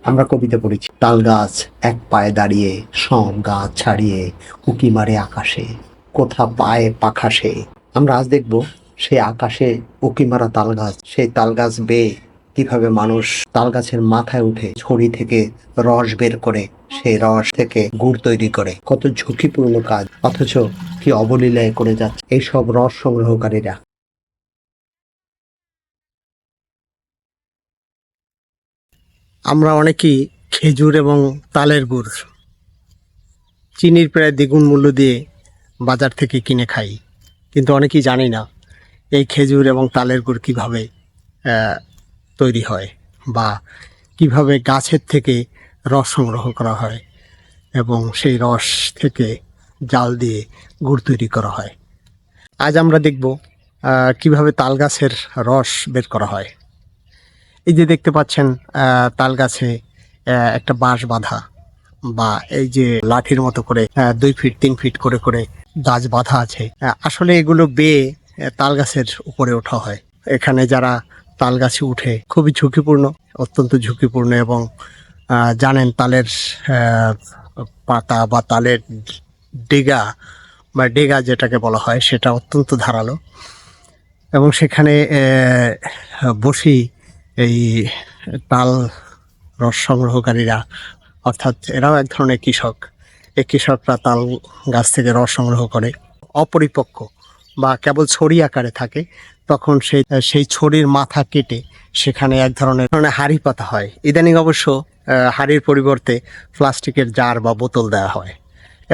আমরা কবিতা পড়েছি, তাল গাছ এক পায়ে দাঁড়িয়ে, সব গাছ ছাড়িয়ে, উঁকি মারে আকাশে, কোথা পায় পাখা সে। আমরা আজ দেখব সেই আকাশে উঁকি মারা তাল গাছ, সেই তাল গাছ বেয়ে কিভাবে মানুষ তাল গাছের মাথায় উঠে ছড়ি থেকে রস বের করে, সেই রস থেকে গুড় তৈরি করে। কত ঝুঁকিপূর্ণ কাজ, অথচ কি অবলীলায় করে যাচ্ছে এইসব রস সংগ্রহকারীরা। আমরা অনেকেই খেজুর এবং তালের গুড় চিনির প্রায় দ্বিগুণ মূল্য দিয়ে বাজার থেকে কিনে খাই, কিন্তু অনেকেই জানি না এই খেজুর এবং তালের গুড় কীভাবে তৈরি হয় বা কিভাবে গাছের থেকে রস সংগ্রহ করা হয় এবং সেই রস থেকে জাল দিয়ে গুড় তৈরি করা হয়। আজ আমরা দেখব কিভাবে তাল গাছের রস বের করা হয়। এই যে দেখতে পাচ্ছেন তাল গাছে একটা বাঁশ বাঁধা, বা এই যে লাঠির মতো করে 2 ফিট 3 ফিট করে করে গাছ বাঁধা আছে। আসলে এগুলো বেয়ে তাল গাছের উপরে ওঠা হয়। এখানে যারা তাল গাছে উঠে খুবই ঝুঁকিপূর্ণ, অত্যন্ত ঝুঁকিপূর্ণ। এবং জানেন তালের পাতা বা তালের ডেগা বা ডেগা যেটাকে বলা হয়, সেটা অত্যন্ত ধারালো। এবং সেখানে বসি এই তাল রস সংগ্রহকারীরা, অর্থাৎ এরাও এক ধরনের কৃষক, এই কৃষকরা তাল গাছ থেকে রস সংগ্রহ করে। অপরিপক্ক বা কেবল ছড়ি আকারে থাকে, তখন সেই ছড়ির মাথা কেটে সেখানে এক ধরনের হাঁড়ি পাতা হয়। ইদানিং অবশ্য হাঁড়ির পরিবর্তে প্লাস্টিকের জার বা বোতল দেওয়া হয়,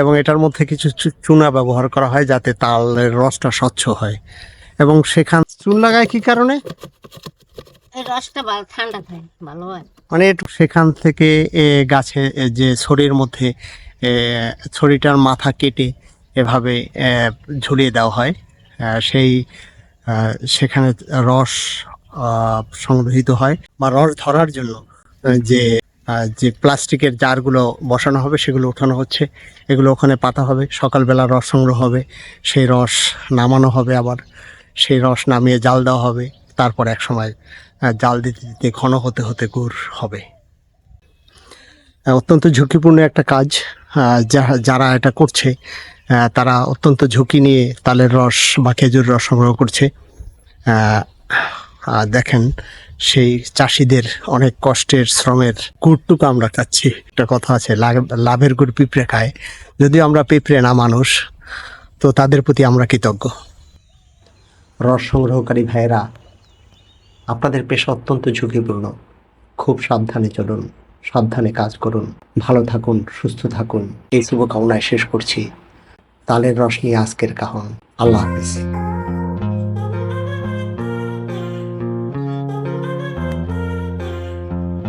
এবং এটার মধ্যে কিছু চুনা ব্যবহার করা হয় যাতে তালের রসটা স্বচ্ছ হয়। এবং সেখান চুন লাগায় কি কারণে? রসটা ঠান্ডা থাকে, ভালো হয়। মানে সেখান থেকে গাছে যে ছড়ির মধ্যে ছড়িটার মাথা কেটে এভাবে ঝুলিয়ে দেওয়া হয়। সেই সেখানে রস সংগৃহীত হয়, বা রস ধরার জন্য যে যে প্লাস্টিকের জারগুলো বসানো হবে সেগুলো উঠানো হচ্ছে। এগুলো ওখানে পাতা হবে, সকালবেলা রস সংগ্রহ হবে, সেই রস নামানো হবে, আবার সেই রস নামিয়ে জাল দেওয়া হবে। তারপর এক সময় জাল দিতে দিতে ঘন হতে হতে গুড় হবে। অত্যন্ত ঝুঁকিপূর্ণ একটা কাজ। যারা এটা করছে তারা অত্যন্ত ঝুঁকি নিয়ে তালের রস বা খেজুর রস সংগ্রহ করছে। দেখেন সেই চাষিদের অনেক কষ্টের শ্রমের গুড়টুকু আমরা খাচ্ছি। একটা কথা আছে, লাভের গুড় পিঁপড়ে খায়। যদিও আমরা পিঁপড়ে না মানুষ, তো তাদের প্রতি আমরা কৃতজ্ঞ। রস সংগ্রহকারী ভাইয়েরা, আপনাদের পেশা অত্যন্ত ঝুঁকিপূর্ণ। খুব সাবধানে চলুন, সাবধানে কাজ করুন, ভালো থাকুন, সুস্থ থাকুন, এই শুভকামনায় শেষ করছি। তালের রস নিয়ে আজকের কাহন। আল্লাহ হাফেজ।